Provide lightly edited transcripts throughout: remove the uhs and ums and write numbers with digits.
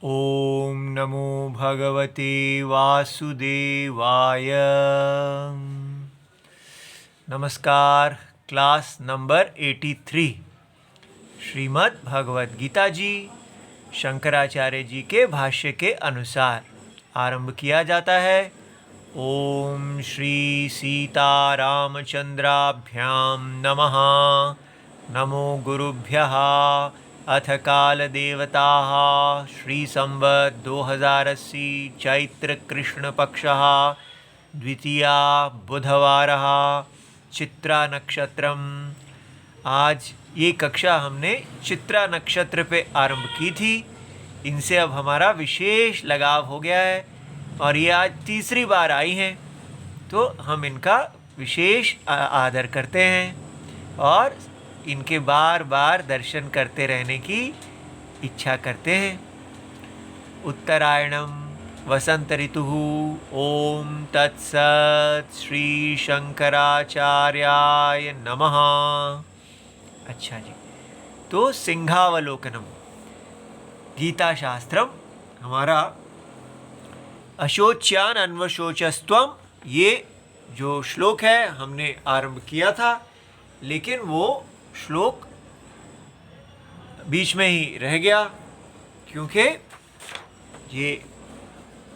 ओम नमो भगवते वासुदेवाय। नमस्कार। क्लास नंबर 83 श्रीमद् भगवद गीता जी शंकराचार्य जी के भाष्य के अनुसार आरंभ किया जाता है। ओम श्री सीतारामचंद्राभ्याम नमः। नमो गुरुभ्यः। अथ काल देवताः श्री संवत् 2080 चैत्र कृष्ण पक्षः द्वितीया बुधवारः चित्रा नक्षत्रम। आज ये कक्षा हमने चित्रा नक्षत्र पे आरंभ की थी। इनसे अब हमारा विशेष लगाव हो गया है और ये आज तीसरी बार आई हैं, तो हम इनका विशेष आदर करते हैं और इनके बार बार दर्शन करते रहने की इच्छा करते हैं। उत्तरायणम वसंत ऋतु। ओम तत्सत् श्री शंकराचार्याय नमः। अच्छा जी, तो सिंहावलोकनम गीता शास्त्रम हमारा अशोच्यान अन्वशोचस्त्वम, ये जो श्लोक है हमने आरंभ किया था, लेकिन वो श्लोक बीच में ही रह गया। क्योंकि ये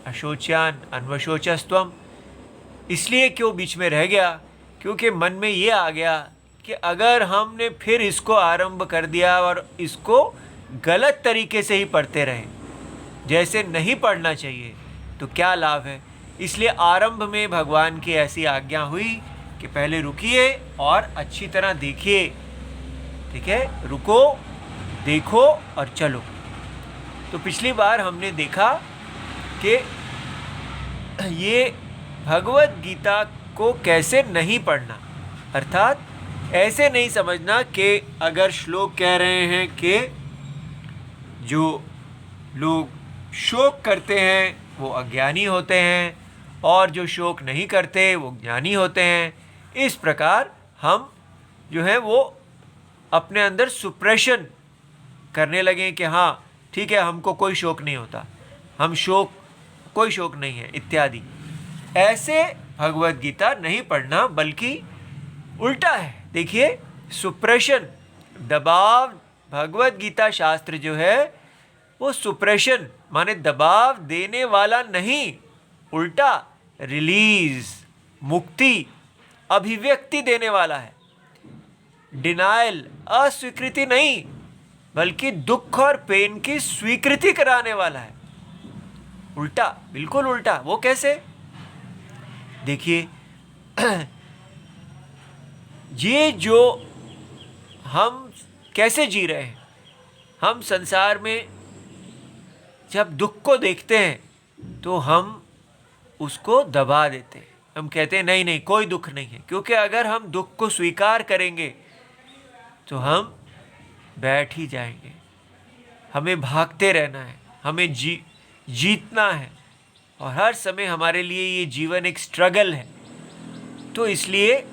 अशोच्यान अन्वशोचस्त्वम इसलिए क्यों बीच में रह गया, क्योंकि मन में ये आ गया कि अगर हमने फिर इसको आरंभ कर दिया और इसको गलत तरीके से ही पढ़ते रहे, जैसे नहीं पढ़ना चाहिए, तो क्या लाभ है। इसलिए आरंभ में भगवान की ऐसी आज्ञा हुई कि पहले रुकिए और अच्छी तरह देखिए। ठीक है, रुको, देखो और चलो। तो पिछली बार हमने देखा कि ये भगवत गीता को कैसे नहीं पढ़ना, अर्थात ऐसे नहीं समझना कि अगर श्लोक कह रहे हैं कि जो लोग शोक करते हैं वो अज्ञानी होते हैं और जो शोक नहीं करते वो ज्ञानी होते हैं, इस प्रकार हम जो है वो अपने अंदर सुप्रेशन करने लगे कि हाँ ठीक है, हमको कोई शोक नहीं होता, हम कोई शोक नहीं है इत्यादि। ऐसे भगवत गीता नहीं पढ़ना, बल्कि उल्टा है। देखिए, सुप्रेशन, दबाव, भगवत गीता शास्त्र जो है वो सुप्रेशन माने दबाव देने वाला नहीं, उल्टा रिलीज, मुक्ति, अभिव्यक्ति देने वाला है। डिनायल, अस्वीकृति नहीं, बल्कि दुख और पेन की स्वीकृति कराने वाला है। उल्टा, बिल्कुल उल्टा। वो कैसे? देखिए, ये जो हम कैसे जी रहे हैं, हम संसार में जब दुख को देखते हैं तो हम उसको दबा देते हैं। हम कहते हैं नहीं नहीं, कोई दुख नहीं है, क्योंकि अगर हम दुख को स्वीकार करेंगे तो हम बैठ ही जाएंगे। हमें भागते रहना है, हमें जीतना है, और हर समय हमारे लिए ये जीवन एक स्ट्रगल है। तो इसलिए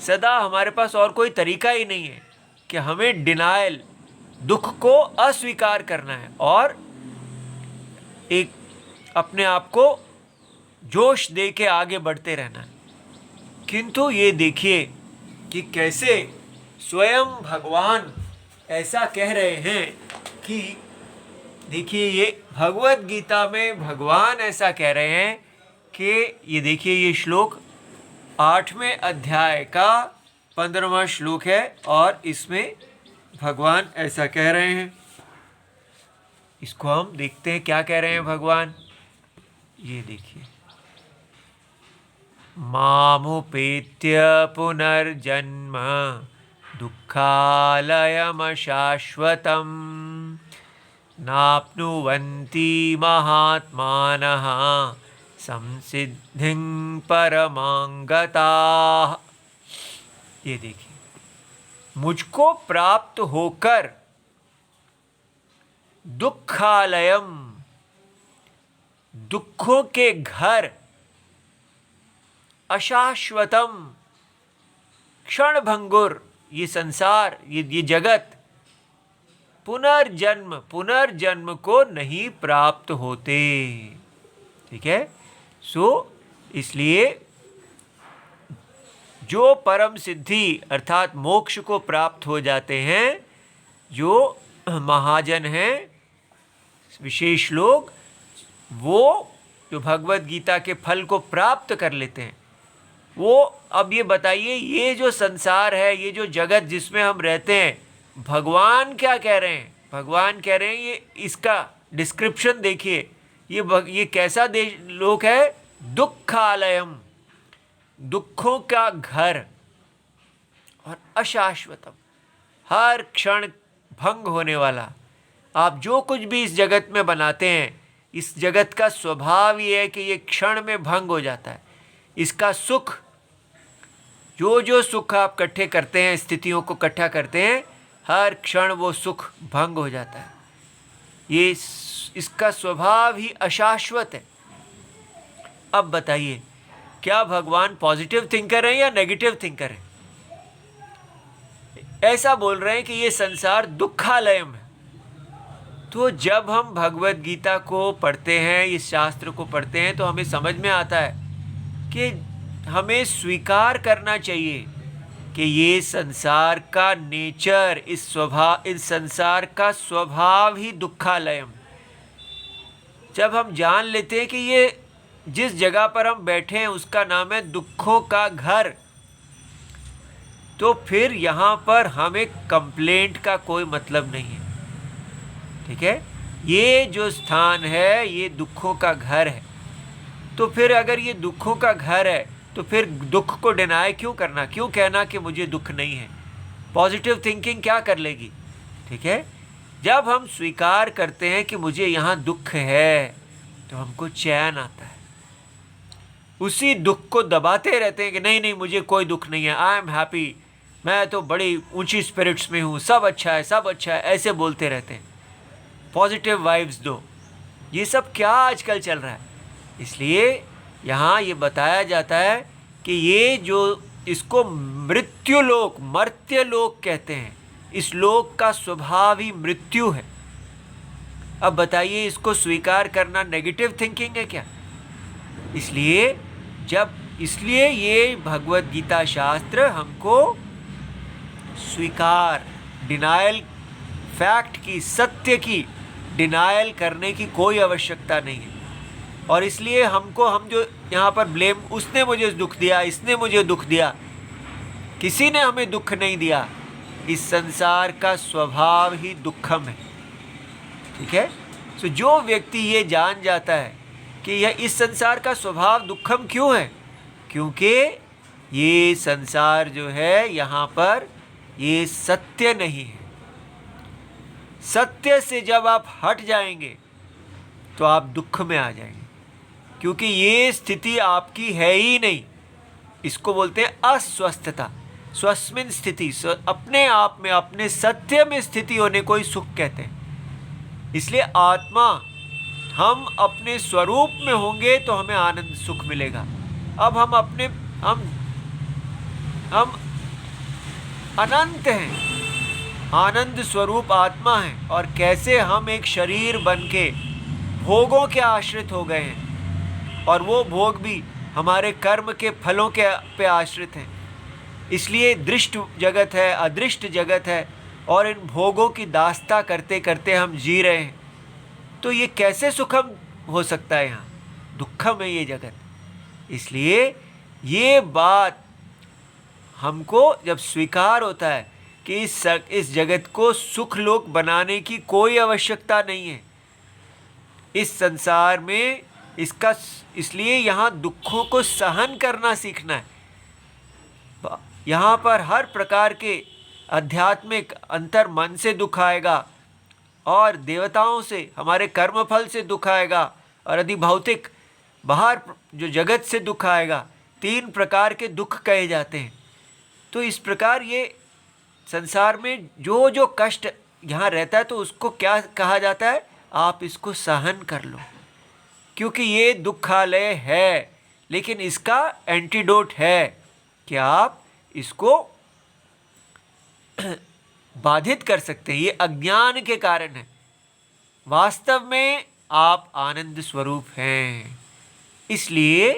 सदा हमारे पास और कोई तरीका ही नहीं है कि हमें डिनायल, दुख को अस्वीकार करना है और एक अपने आप को जोश दे के आगे बढ़ते रहना है। किंतु ये देखिए कि कैसे स्वयं भगवान ऐसा कह रहे हैं कि देखिए, ये भगवत गीता में भगवान ऐसा कह रहे हैं कि ये देखिए, ये श्लोक 8वें अध्याय का 15वां श्लोक है और इसमें भगवान ऐसा कह रहे हैं। इसको हम देखते हैं क्या कह रहे हैं भगवान। ये देखिए, मामुपेत्य पुनर्जन्म दुःखालयमशाश्वतम् नाप्नुवन्ति महात्मानः संसिद्धिं परमां गताः। ये देखिए, मुझको प्राप्त होकर दुःखालयम, दुखों के घर, अशाश्वतम, क्षणभंगुर, ये संसार, ये जगत पुनर्जन्म को नहीं प्राप्त होते। ठीक है। सो इसलिए जो परम सिद्धि अर्थात मोक्ष को प्राप्त हो जाते हैं, जो महाजन हैं, विशेष लोग, वो जो भगवत गीता के फल को प्राप्त कर लेते हैं, वो अब ये बताइए, ये जो संसार है, ये जो जगत जिसमें हम रहते हैं, भगवान क्या कह रहे हैं? भगवान कह रहे हैं, ये इसका डिस्क्रिप्शन देखिए, ये कैसा लोक है? दुखालयम, दुखों का घर, और अशाश्वतम, हर क्षण भंग होने वाला। आप जो कुछ भी इस जगत में बनाते हैं, इस जगत का स्वभाव ये है कि ये क्षण में भंग हो जाता है। इसका सुख, जो सुख आप इकट्ठे करते हैं, स्थितियों को इकट्ठा करते हैं, हर क्षण वो सुख भंग हो जाता है। ये इसका स्वभाव ही अशाश्वत है। अब बताइए, क्या भगवान पॉजिटिव थिंकर हैं या नेगेटिव थिंकर हैं? ऐसा बोल रहे हैं कि ये संसार दुखालयम है। तो जब हम भगवत गीता को पढ़ते हैं, इस शास्त्र को पढ़ते हैं, तो हमें समझ में आता है कि हमें स्वीकार करना चाहिए कि ये संसार का नेचर, इस संसार का स्वभाव ही दुखालयम। जब हम जान लेते हैं कि ये जिस जगह पर हम बैठे हैं उसका नाम है दुखों का घर, तो फिर यहाँ पर हमें कंप्लेंट का कोई मतलब नहीं है। ठीक है। ये जो स्थान है, ये दुखों का घर है। तो फिर अगर ये दुखों का घर है, तो फिर दुख को डिनाई क्यों करना? क्यों कहना कि मुझे दुख नहीं है? पॉजिटिव थिंकिंग क्या कर लेगी? ठीक है। जब हम स्वीकार करते हैं कि मुझे यहाँ दुख है, तो हमको चैन आता है। उसी दुख को दबाते रहते हैं कि नहीं नहीं, मुझे कोई दुख नहीं है, आई एम हैप्पी, मैं तो बड़ी ऊंची स्पिरिट्स में हूँ, सब अच्छा है, सब अच्छा है, ऐसे बोलते रहते हैं। पॉजिटिव वाइब्स दो। ये सब क्या आजकल चल रहा है? इसलिए यहाँ ये बताया जाता है कि ये जो इसको मृत्युलोक, मर्त्यलोक कहते हैं, इस लोक का स्वभाव ही मृत्यु है। अब बताइए, इसको स्वीकार करना नेगेटिव थिंकिंग है क्या? इसलिए ये भगवत गीता शास्त्र हमको स्वीकार, डिनायल, फैक्ट की, सत्य की डिनायल करने की कोई आवश्यकता नहीं है। और इसलिए हम जो यहाँ पर ब्लेम, उसने मुझे दुख दिया, इसने मुझे दुख दिया, किसी ने हमें दुख नहीं दिया। इस संसार का स्वभाव ही दुखम है। ठीक है। तो जो व्यक्ति ये जान जाता है कि यह इस संसार का स्वभाव दुखम क्यों है, क्योंकि ये संसार जो है, यहाँ पर ये सत्य नहीं है। सत्य से जब आप हट जाएंगे तो आप दुख में आ जाएंगे, क्योंकि ये स्थिति आपकी है ही नहीं। इसको बोलते हैं अस्वस्थता, स्वस्मिन स्थिति, अपने आप में, अपने सत्य में स्थिति होने को ही सुख कहते हैं। इसलिए आत्मा, हम अपने स्वरूप में होंगे तो हमें आनंद, सुख मिलेगा। अब हम अनंत हैं, आनंद स्वरूप आत्मा है, और कैसे हम एक शरीर बन के भोगों के आश्रित हो गए हैं, और वो भोग भी हमारे कर्म के फलों के पे आश्रित हैं। इसलिए दृष्ट जगत है, अदृष्ट जगत है, और इन भोगों की दास्ता करते करते हम जी रहे हैं। तो ये कैसे सुखम हो सकता है? यहाँ दुखम है ये जगत। इसलिए ये बात हमको जब स्वीकार होता है कि इस जगत को सुख लोक बनाने की कोई आवश्यकता नहीं है, इस संसार में इसका, इसलिए यहाँ दुखों को सहन करना सीखना है। यहाँ पर हर प्रकार के आध्यात्मिक अंतर मन से दुख आएगा, और देवताओं से, हमारे कर्मफल से दुख आएगा, और यदि भौतिक बाहर जो जगत से दुख आएगा। 3 प्रकार के दुख कहे जाते हैं। तो इस प्रकार ये संसार में जो जो कष्ट यहाँ रहता है, तो उसको क्या कहा जाता है? आप इसको सहन कर लो, क्योंकि ये दुखालय है। लेकिन इसका एंटीडोट है कि आप इसको बाधित कर सकते हैं, ये अज्ञान के कारण है। वास्तव में आप आनंद स्वरूप हैं। इसलिए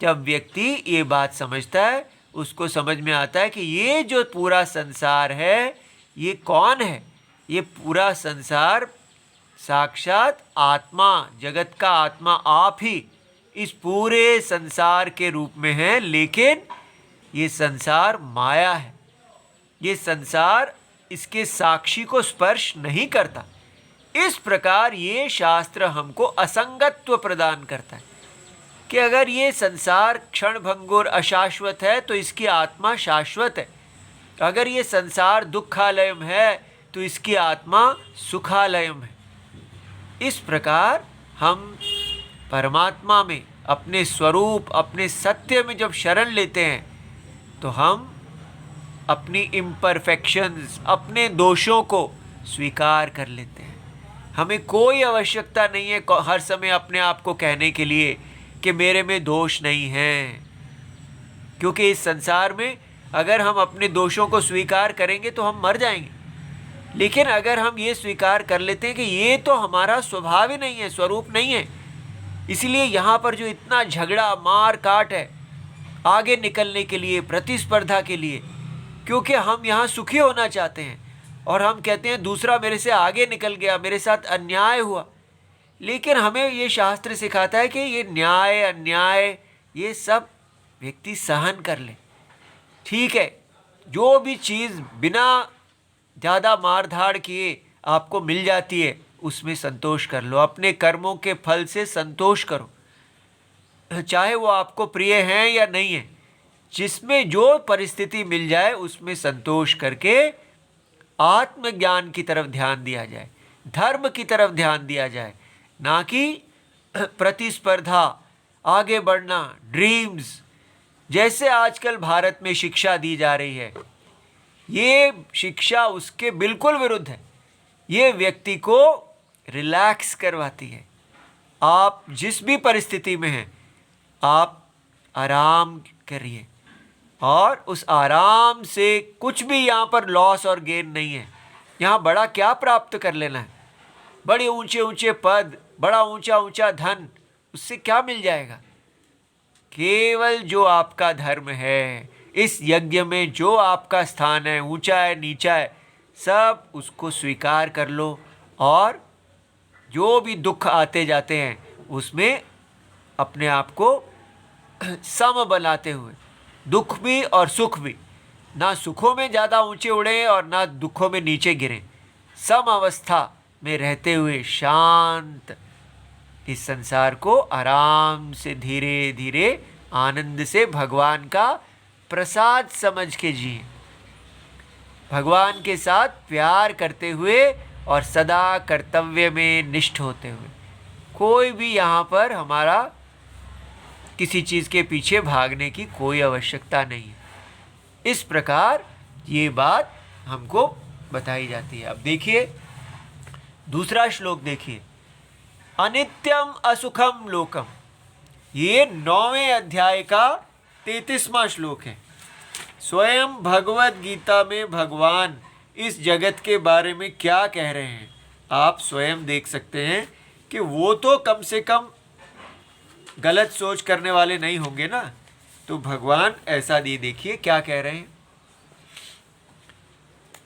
जब व्यक्ति ये बात समझता है, उसको समझ में आता है कि ये जो पूरा संसार है ये कौन है। ये पूरा संसार साक्षात आत्मा, जगत का आत्मा आप ही इस पूरे संसार के रूप में है। लेकिन ये संसार माया है, ये संसार इसके साक्षी को स्पर्श नहीं करता। इस प्रकार ये शास्त्र हमको असंगत्व प्रदान करता है कि अगर ये संसार क्षणभंगुर अशाश्वत है तो इसकी आत्मा शाश्वत है। अगर ये संसार दुखालयम है तो इसकी आत्मा सुखालयम है। इस प्रकार हम परमात्मा में, अपने स्वरूप, अपने सत्य में जब शरण लेते हैं तो हम अपनी इम्परफेक्शंस, अपने दोषों को स्वीकार कर लेते हैं। हमें कोई आवश्यकता नहीं है हर समय अपने आप को कहने के लिए कि मेरे में दोष नहीं है, क्योंकि इस संसार में अगर हम अपने दोषों को स्वीकार करेंगे तो हम मर जाएंगे। लेकिन अगर हम ये स्वीकार कर लेते हैं कि ये तो हमारा स्वभाव ही नहीं है, स्वरूप नहीं है, इसीलिए यहाँ पर जो इतना झगड़ा मार काट है आगे निकलने के लिए, प्रतिस्पर्धा के लिए, क्योंकि हम यहाँ सुखी होना चाहते हैं और हम कहते हैं दूसरा मेरे से आगे निकल गया, मेरे साथ अन्याय हुआ। लेकिन हमें ये शास्त्र सिखाता है कि ये न्याय अन्याय ये सब व्यक्ति सहन कर ले। ठीक है, जो भी चीज़ बिना ज़्यादा मार धाड़ किए आपको मिल जाती है उसमें संतोष कर लो। अपने कर्मों के फल से संतोष करो, चाहे वो आपको प्रिय हैं या नहीं है। जिसमें जो परिस्थिति मिल जाए उसमें संतोष करके आत्मज्ञान की तरफ ध्यान दिया जाए, धर्म की तरफ ध्यान दिया जाए, ना कि प्रतिस्पर्धा, आगे बढ़ना, ड्रीम्स। जैसे आजकल भारत में शिक्षा दी जा रही है, ये शिक्षा उसके बिल्कुल विरुद्ध है। ये व्यक्ति को रिलैक्स करवाती है। आप जिस भी परिस्थिति में हैं आप आराम करिए, और उस आराम से कुछ भी यहाँ पर लॉस और गेन नहीं है। यहाँ बड़ा क्या प्राप्त कर लेना है, बड़े ऊंचे ऊंचे पद, बड़ा ऊंचा ऊंचा धन, उससे क्या मिल जाएगा। केवल जो आपका धर्म है, इस यज्ञ में जो आपका स्थान है, ऊंचा है नीचा है, सब उसको स्वीकार कर लो। और जो भी दुख आते जाते हैं उसमें अपने आप को सम बनाते हुए, दुख भी और सुख भी, ना सुखों में ज़्यादा ऊंचे उड़ें और ना दुखों में नीचे गिरें, सम अवस्था में रहते हुए शांत इस संसार को आराम से धीरे धीरे आनंद से भगवान का प्रसाद समझ के जिए, भगवान के साथ प्यार करते हुए और सदा कर्तव्य में निष्ठ होते हुए। कोई भी यहाँ पर हमारा किसी चीज़ के पीछे भागने की कोई आवश्यकता नहीं है। इस प्रकार ये बात हमको बताई जाती है। अब देखिए दूसरा श्लोक देखिए, अनित्यम असुखम लोकम। ये 9वें अध्याय का 33वां श्लोक है। स्वयं भगवत गीता में भगवान इस जगत के बारे में क्या कह रहे हैं आप स्वयं देख सकते हैं कि वो तो कम से कम गलत सोच करने वाले नहीं होंगे ना। तो भगवान ऐसा देखिए क्या कह रहे हैं,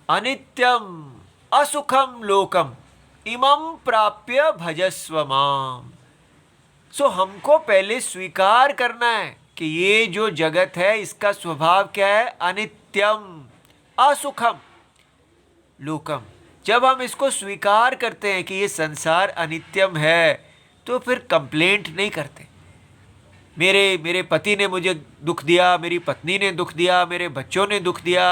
अनित्यम असुखम लोकम इमं प्राप्य भजस्व माम। सो हमको पहले स्वीकार करना है कि ये जो जगत है इसका स्वभाव क्या है, अनित्यम असुखम लोकम। जब हम इसको स्वीकार करते हैं कि ये संसार अनित्यम है तो फिर कंप्लेंट नहीं करते। मेरे पति ने मुझे दुख दिया, मेरी पत्नी ने दुख दिया, मेरे बच्चों ने दुख दिया,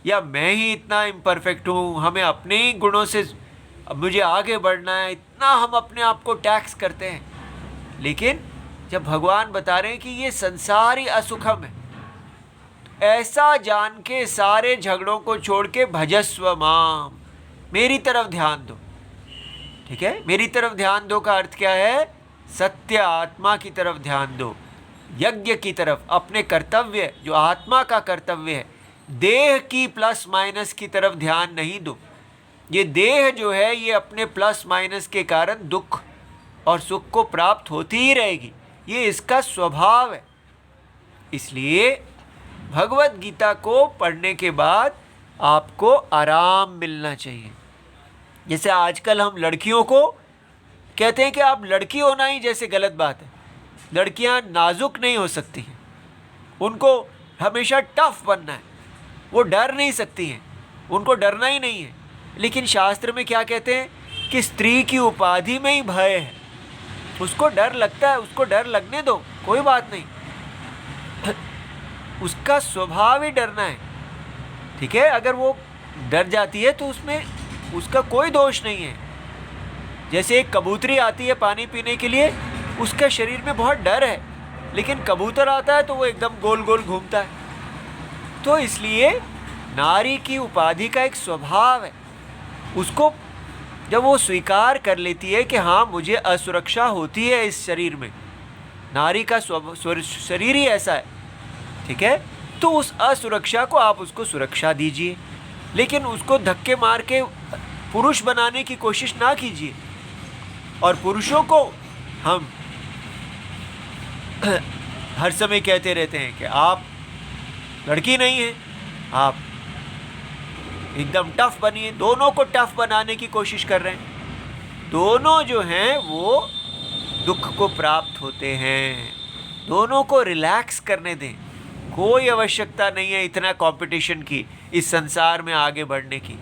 या मैं ही इतना इम्परफेक्ट हूँ, हमें अपने ही गुणों से मुझे आगे बढ़ना है, इतना हम अपने आप को टैक्स करते हैं। लेकिन जब भगवान बता रहे हैं कि ये संसार ही असुखम है, तो ऐसा जान के सारे झगड़ों को छोड़ के भजस्व माम, मेरी तरफ ध्यान दो। ठीक है, मेरी तरफ ध्यान दो का अर्थ क्या है, सत्य आत्मा की तरफ ध्यान दो, यज्ञ की तरफ, अपने कर्तव्य जो आत्मा का कर्तव्य है, देह की प्लस माइनस की तरफ ध्यान नहीं दो। ये देह जो है ये अपने प्लस माइनस के कारण दुख और सुख को प्राप्त होती ही रहेगी, ये इसका स्वभाव है। इसलिए भगवत गीता को पढ़ने के बाद आपको आराम मिलना चाहिए। जैसे आजकल हम लड़कियों को कहते हैं कि आप लड़की होना ही जैसे गलत बात है। लड़कियां नाजुक नहीं हो सकती हैं, उनको हमेशा टफ बनना है, वो डर नहीं सकती हैं, उनको डरना ही नहीं है। लेकिन शास्त्र में क्या कहते हैं कि स्त्री की उपाधि में ही भय है, उसको डर लगता है, उसको डर लगने दो, कोई बात नहीं, उसका स्वभाव ही डरना है, ठीक है। अगर वो डर जाती है तो उसमें उसका कोई दोष नहीं है। जैसे एक कबूतरी आती है पानी पीने के लिए, उसका शरीर में बहुत डर है, लेकिन कबूतर आता है तो वो एकदम गोल गोल घूमता है। तो इसलिए नारी की उपाधि का एक स्वभाव है, उसको जब वो स्वीकार कर लेती है कि हाँ मुझे असुरक्षा होती है इस शरीर में, नारी का शरीर ही ऐसा है, ठीक है, तो उस असुरक्षा को आप उसको सुरक्षा दीजिए, लेकिन उसको धक्के मार के पुरुष बनाने की कोशिश ना कीजिए। और पुरुषों को हम हर समय कहते रहते हैं कि आप लड़की नहीं हैं, आप एकदम टफ बनिए। दोनों को टफ बनाने की कोशिश कर रहे हैं। दोनों जो हैं वो दुख को प्राप्त होते हैं, दोनों को रिलैक्स करने दें। कोई आवश्यकता नहीं है इतना कंपटीशन की, इस संसार में आगे बढ़ने की।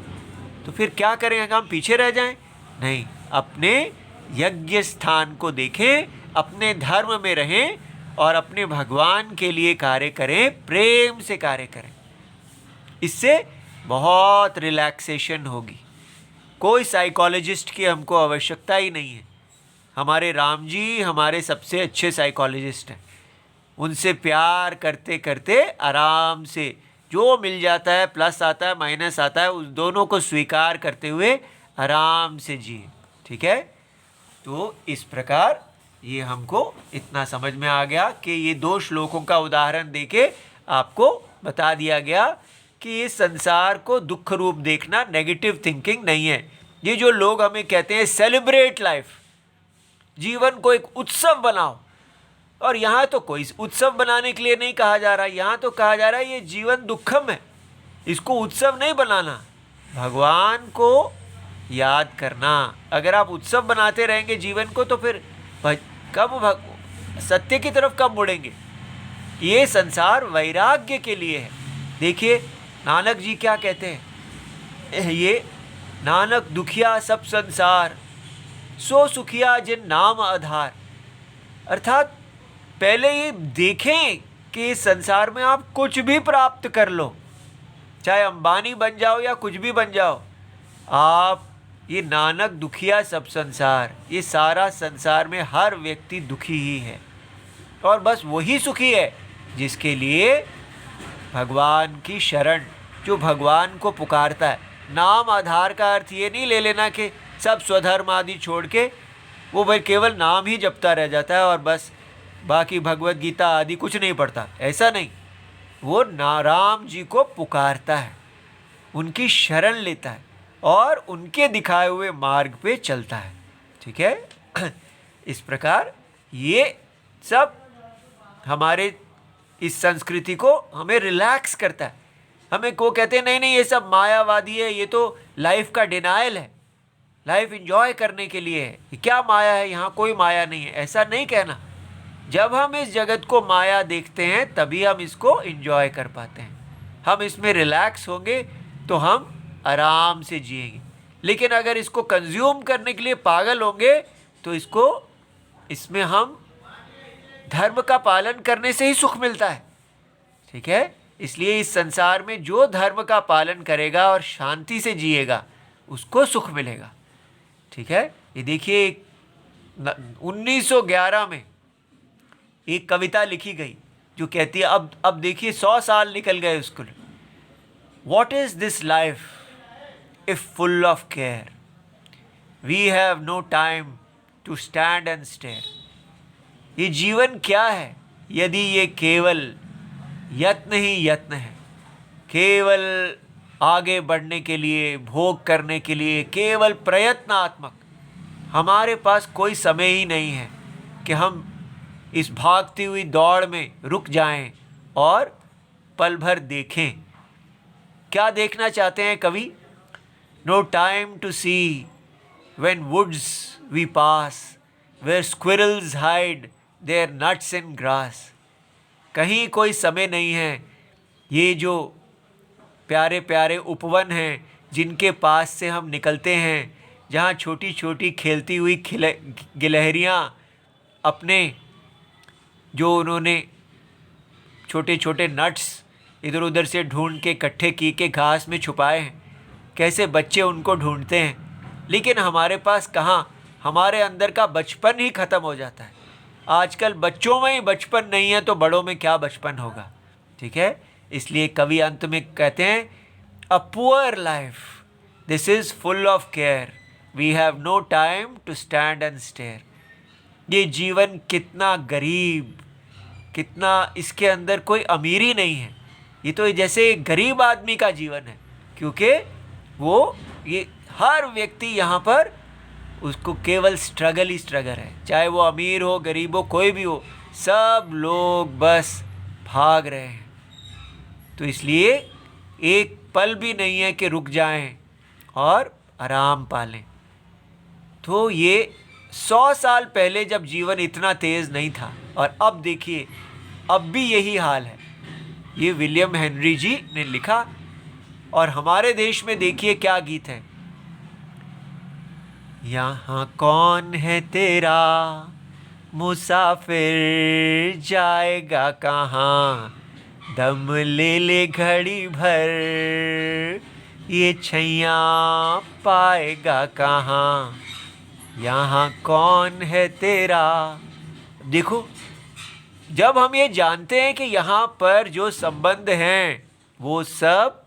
तो फिर क्या करें, हम पीछे रह जाएं? नहीं, अपने यज्ञ स्थान को देखें, अपने धर्म में रहें और अपने भगवान के लिए कार्य करें, प्रेम से कार्य करें। इससे बहुत रिलैक्सेशन होगी। कोई साइकोलॉजिस्ट की हमको आवश्यकता ही नहीं है। हमारे राम जी हमारे सबसे अच्छे साइकोलॉजिस्ट हैं। उनसे प्यार करते करते आराम से जो मिल जाता है, प्लस आता है माइनस आता है, उस दोनों को स्वीकार करते हुए आराम से जिए, ठीक है। तो इस प्रकार ये हमको इतना समझ में आ गया कि ये 2 श्लोकों का उदाहरण देके आपको बता दिया गया कि इस संसार को दुख रूप देखना नेगेटिव थिंकिंग नहीं है। ये जो लोग हमें कहते हैं सेलिब्रेट लाइफ, जीवन को एक उत्सव बनाओ, और यहाँ तो कोई उत्सव बनाने के लिए नहीं कहा जा रहा, यहाँ तो कहा जा रहा है ये जीवन दुखम है, इसको उत्सव नहीं बनाना, भगवान को याद करना। अगर आप उत्सव बनाते रहेंगे जीवन को तो फिर कब सत्य की तरफ कब मुड़ेंगे। ये संसार वैराग्य के लिए है। देखिए नानक जी क्या कहते हैं, ये नानक दुखिया सब संसार, सो सुखिया जिन नाम आधार। अर्थात पहले ये देखें कि इस संसार में आप कुछ भी प्राप्त कर लो, चाहे अंबानी बन जाओ या कुछ भी बन जाओ, आप ये नानक दुखिया सब संसार, ये सारा संसार में हर व्यक्ति दुखी ही है, और बस वही सुखी है जिसके लिए भगवान की शरण, जो भगवान को पुकारता है। नाम आधार का अर्थ ये नहीं ले लेना कि सब स्वधर्म आदि छोड़ के वो भाई केवल नाम ही जपता रह जाता है और बस बाकी भगवत गीता आदि कुछ नहीं पढ़ता, ऐसा नहीं। वो राम जी को पुकारता है, उनकी शरण लेता है और उनके दिखाए हुए मार्ग पे चलता है, ठीक है। इस प्रकार ये सब हमारे इस संस्कृति को हमें रिलैक्स करता है। हमें को कहते हैं नहीं नहीं ये सब मायावादी है, ये तो लाइफ का डिनायल है, लाइफ एंजॉय करने के लिए है, ये क्या माया है, यहाँ कोई माया नहीं है, ऐसा नहीं कहना। जब हम इस जगत को माया देखते हैं तभी हम इसको एंजॉय कर पाते हैं, हम इसमें रिलैक्स होंगे तो हम आराम से जिएंगे। लेकिन अगर इसको कंज्यूम करने के लिए पागल होंगे तो इसमें हम धर्म का पालन करने से ही सुख मिलता है, ठीक है। इसलिए इस संसार में जो धर्म का पालन करेगा और शांति से जिएगा उसको सुख मिलेगा, ठीक है। ये देखिए 1911 में एक कविता लिखी गई जो कहती है, अब देखिए 100 साल निकल गए उसको। What is this life if full of care? We have no time to stand and stare. ये जीवन क्या है यदि ये केवल यत्न ही यत्न है, केवल आगे बढ़ने के लिए, भोग करने के लिए, केवल प्रयत्नात्मक। हमारे पास कोई समय ही नहीं है कि हम इस भागती हुई दौड़ में रुक जाएं और पल भर देखें। क्या देखना चाहते हैं कवि? No time to see when woods we pass, where squirrels hide their nuts in grass. कहीं कोई समय नहीं है। ये जो प्यारे प्यारे उपवन हैं जिनके पास से हम निकलते हैं, जहाँ छोटी छोटी खेलती हुई गिलहरियाँ अपने जो उन्होंने छोटे छोटे नट्स इधर उधर से ढूंढ के इकट्ठे की के घास में छुपाए हैं, कैसे बच्चे उनको ढूंढते हैं। लेकिन हमारे पास कहाँ, हमारे अंदर का बचपन ही ख़त्म हो जाता है। आजकल बच्चों में ही बचपन नहीं है तो बड़ों में क्या बचपन होगा। ठीक है, इसलिए कवि अंत में कहते हैं, a poor life this is full of care, we have no time to stand and stare. ये जीवन कितना गरीब, कितना इसके अंदर कोई अमीरी नहीं है। ये तो जैसे एक गरीब आदमी का जीवन है, क्योंकि वो ये हर व्यक्ति यहाँ पर उसको केवल स्ट्रगल ही स्ट्रगल है। चाहे वो अमीर हो, गरीब हो, कोई भी हो, सब लोग बस भाग रहे हैं। तो इसलिए एक पल भी नहीं है कि रुक जाएं और आराम पालें। तो ये 100 साल पहले जब जीवन इतना तेज़ नहीं था, और अब देखिए अब भी यही हाल है। ये विलियम हेनरी जी ने लिखा। और हमारे देश में देखिए क्या गीत है, यहाँ कौन है तेरा मुसाफिर जाएगा कहाँ, दम ले ले घड़ी भर ये छैया पाएगा कहाँ, यहाँ कौन है तेरा। देखो, जब हम ये जानते हैं कि यहाँ पर जो संबंध हैं वो सब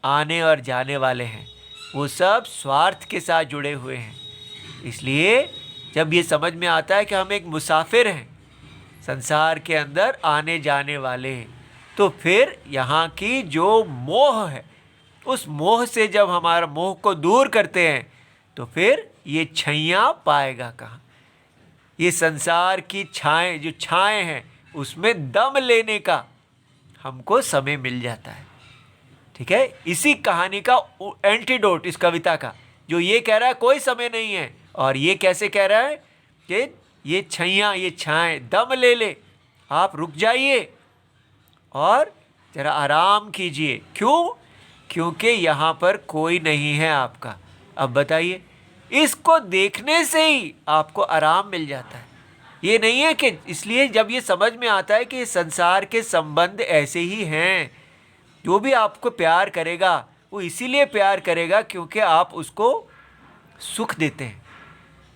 आने और जाने वाले हैं, वो सब स्वार्थ के साथ जुड़े हुए हैं, इसलिए जब ये समझ में आता है कि हम एक मुसाफिर हैं संसार के अंदर आने जाने वाले हैं, तो फिर यहाँ की जो मोह है, उस मोह से जब हमारा मोह को दूर करते हैं तो फिर ये छैया पाएगा कहाँ। ये संसार की छाएं, जो छाएं हैं, उसमें दम लेने का हमको समय मिल जाता है। ठीक है, इसी कहानी का एंटीडोट इस कविता का, जो ये कह रहा है कोई समय नहीं है, और ये कैसे कह रहा है कि ये छैया, ये छाएं, दम ले ले, आप रुक जाइए और जरा आराम कीजिए। क्यों? क्योंकि यहाँ पर कोई नहीं है आपका। अब बताइए, इसको देखने से ही आपको आराम मिल जाता है। ये नहीं है कि, इसलिए जब ये समझ में आता है कि संसार के संबंध ऐसे ही हैं, जो भी आपको प्यार करेगा वो इसीलिए प्यार करेगा क्योंकि आप उसको सुख देते हैं।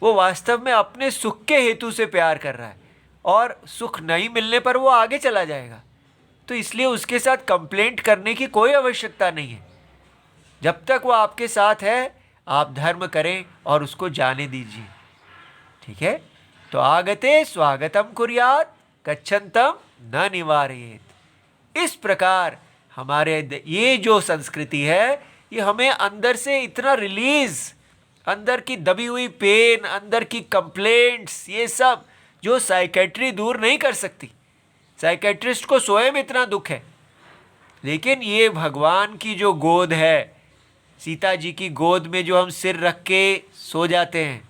वो वास्तव में अपने सुख के हेतु से प्यार कर रहा है, और सुख नहीं मिलने पर वो आगे चला जाएगा। तो इसलिए उसके साथ कंप्लेंट करने की कोई आवश्यकता नहीं है। जब तक वो आपके साथ है, आप धर्म करें और उसको जाने दीजिए। ठीक है, तो आगते स्वागतम कुर्यात, गच्छन्तम न निवारयेत। इस प्रकार हमारे ये जो संस्कृति है, ये हमें अंदर से इतना रिलीज, अंदर की दबी हुई पेन, अंदर की कंप्लेंट्स, ये सब जो साइकेट्री दूर नहीं कर सकती। साइकेट्रिस्ट को स्वयं इतना दुख है, लेकिन ये भगवान की जो गोद है, सीता जी की गोद में जो हम सिर रख के सो जाते हैं,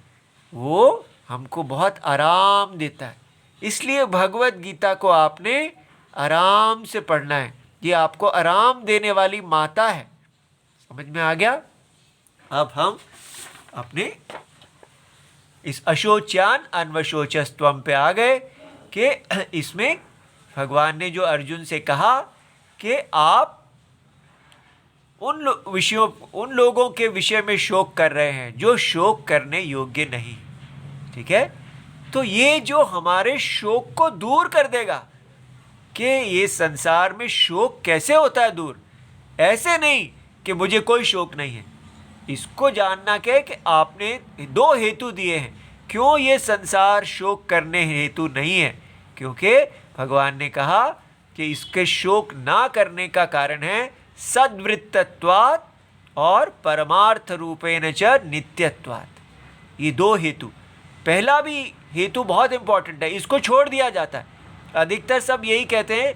वो हमको बहुत आराम देता है। इसलिए भगवत गीता को आपने आराम से पढ़ना है। ये आपको आराम देने वाली माता है। समझ में आ गया? अब हम अपने इस अशोच्यान अन्वशोचस्त्वम पे आ गए कि इसमें भगवान ने जो अर्जुन से कहा कि आप उन लोगों के विषय में शोक कर रहे हैं जो शोक करने योग्य नहीं। ठीक है, तो ये जो हमारे शोक को दूर कर देगा कि ये संसार में शोक कैसे होता है दूर, ऐसे नहीं कि मुझे कोई शोक नहीं है। इसको जानना क्या है कि आपने दो हेतु दिए हैं क्यों ये संसार शोक करने हेतु नहीं है, क्योंकि भगवान ने कहा कि इसके शोक ना करने का कारण है सद्वृत्तत्वात् और परमार्थ रूपेण च नित्यत्वात्। ये दो हेतु। पहला भी हेतु बहुत इंपॉर्टेंट है, इसको छोड़ दिया जाता है। अधिकतर सब यही कहते हैं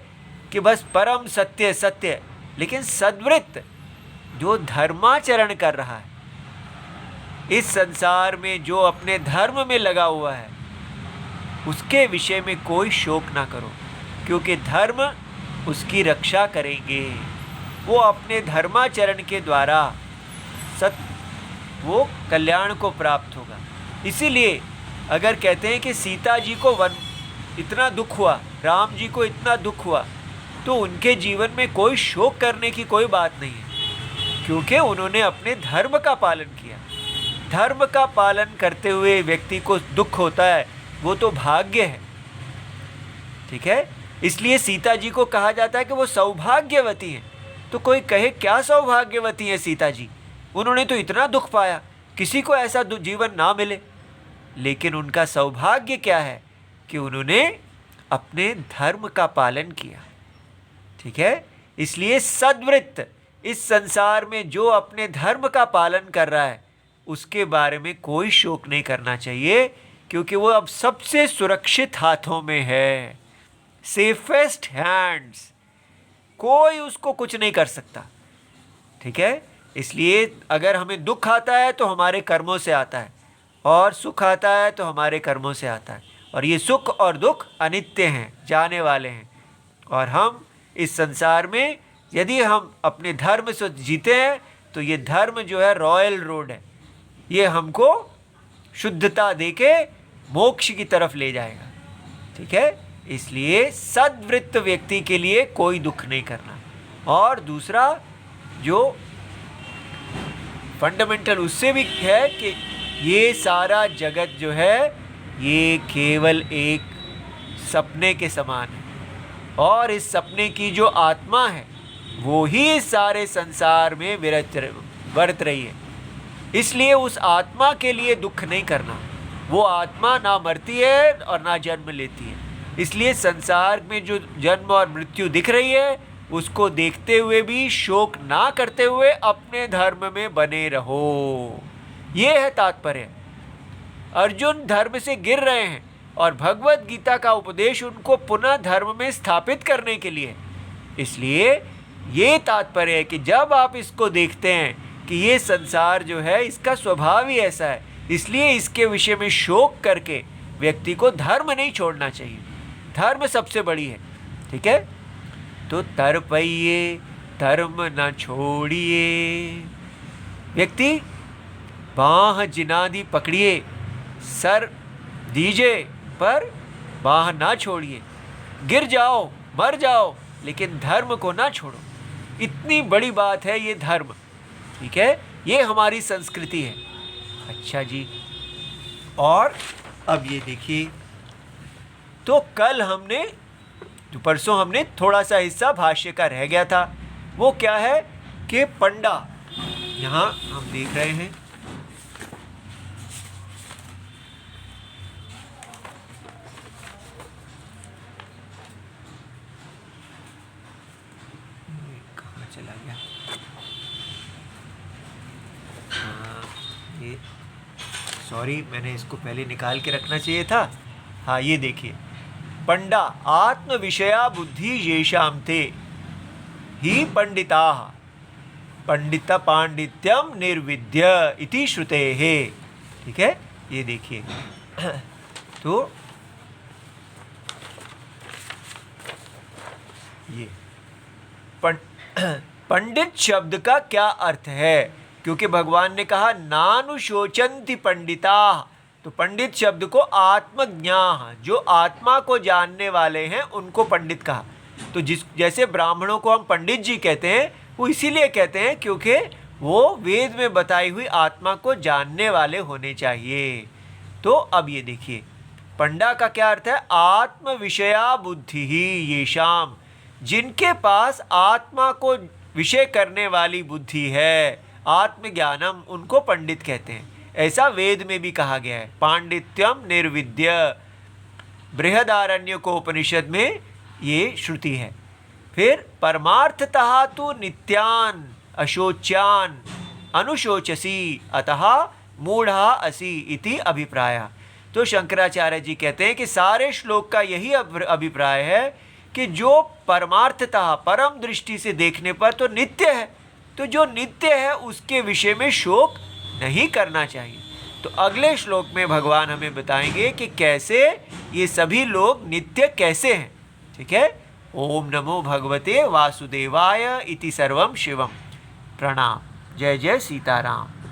कि बस परम सत्य सत्य, लेकिन सद्वृत्त जो धर्माचरण कर रहा है, इस संसार में जो अपने धर्म में लगा हुआ है, उसके विषय में कोई शोक ना करो, क्योंकि धर्म उसकी रक्षा करेंगे। वो अपने धर्माचरण के द्वारा वो कल्याण को प्राप्त होगा। इसीलिए अगर कहते हैं कि सीता जी को इतना दुख हुआ, राम जी को इतना दुख हुआ, तो उनके जीवन में कोई शोक करने की कोई बात नहीं है, क्योंकि उन्होंने अपने धर्म का पालन किया। धर्म का पालन करते हुए व्यक्ति को दुख होता है, वो तो भाग्य है। ठीक है, इसलिए सीता जी को कहा जाता है कि वो सौभाग्यवती हैं। तो कोई कहे क्या सौभाग्यवती है सीता जी, उन्होंने तो इतना दुख पाया, किसी को ऐसा जीवन ना मिले। लेकिन उनका सौभाग्य क्या है कि उन्होंने अपने धर्म का पालन किया। ठीक है, इसलिए सद्वृत्त, इस संसार में जो अपने धर्म का पालन कर रहा है, उसके बारे में कोई शोक नहीं करना चाहिए, क्योंकि वो अब सबसे सुरक्षित हाथों में है। सेफेस्ट हैंड्स, कोई उसको कुछ नहीं कर सकता। ठीक है, इसलिए अगर हमें दुख आता है तो हमारे कर्मों से आता है, और सुख आता है तो हमारे कर्मों से आता है। और ये सुख और दुख अनित्य हैं, जाने वाले हैं। और हम इस संसार में यदि हम अपने धर्म से जीते हैं, तो ये धर्म जो है रॉयल रोड है, ये हमको शुद्धता देके मोक्ष की तरफ ले जाएगा। ठीक है, इसलिए सद्वृत्त व्यक्ति के लिए कोई दुख नहीं करना। और दूसरा जो फंडामेंटल उससे भी है कि ये सारा जगत जो है ये केवल एक सपने के समान है, और इस सपने की जो आत्मा है वो ही इस सारे संसार में बरत रही है। इसलिए उस आत्मा के लिए दुख नहीं करना। वो आत्मा ना मरती है और ना जन्म लेती है। इसलिए संसार में जो जन्म और मृत्यु दिख रही है, उसको देखते हुए भी शोक ना करते हुए अपने धर्म में बने रहो। ये है तात्पर्य। अर्जुन धर्म से गिर रहे हैं और भगवत गीता का उपदेश उनको पुनः धर्म में स्थापित करने के लिए। इसलिए ये तात्पर्य है कि जब आप इसको देखते हैं कि ये संसार जो है इसका स्वभाव ही ऐसा है, इसलिए इसके विषय में शोक करके व्यक्ति को धर्म नहीं छोड़ना चाहिए। धर्म सबसे बड़ी है। ठीक है, तो तर्पइये धर्म न छोड़िए। व्यक्ति बाँह जिनादी पकड़िए, सर दीजिए पर बाँह ना छोड़िए। गिर जाओ, मर जाओ, लेकिन धर्म को ना छोड़ो। इतनी बड़ी बात है ये धर्म। ठीक है, ये हमारी संस्कृति है। अच्छा जी, और अब ये देखिए, तो कल हमने जो परसों हमने थोड़ा सा हिस्सा भाष्य का रह गया था, वो क्या है कि पंडा, यहाँ हम देख रहे हैं कहाँ चला गया, ये सॉरी, मैंने इसको पहले निकाल के रखना चाहिए था। हाँ, ये देखिए, पंडा आत्म विषया बुद्धि येषां ते ही पंडिताः पंडित पांडित्यम निर्विद्य इति श्रुतेः। ठीक है, ये देखिए, तो ये पंडित शब्द का क्या अर्थ है, क्योंकि भगवान ने कहा नानुशोचन्ति पंडिताः, तो पंडित शब्द को आत्मज्ञाः, जो आत्मा को जानने वाले हैं उनको पंडित कहा। तो जैसे ब्राह्मणों को हम पंडित जी कहते हैं, वो इसीलिए कहते हैं क्योंकि वो वेद में बताई हुई आत्मा को जानने वाले होने चाहिए। तो अब ये देखिए, पंडा का क्या अर्थ है, आत्म विषया बुद्धि ही येषाम, जिनके पास आत्मा को विषय करने वाली बुद्धि है, आत्मज्ञानम, उनको पंडित कहते हैं। ऐसा वेद में भी कहा गया है, पांडित्यम निर्विद्य, बृहदारण्यकोपनिषद में ये श्रुति है। फिर परमार्थतः तु नित्यान अशोच्यान अनुशोचसी अतः मूढ़ा असी इति अभिप्राय। तो शंकराचार्य जी कहते हैं कि सारे श्लोक का यही अभिप्राय है कि जो परमार्थतः परम दृष्टि से देखने पर तो नित्य है, तो जो नित्य है उसके विषय में शोक नहीं करना चाहिए। तो अगले श्लोक में भगवान हमें बताएंगे कि कैसे ये सभी लोग नित्य कैसे हैं। ठीक है। ओम नमो भगवते वासुदेवाय इति सर्वम शिवम। प्रणाम। जय जय सीताराम।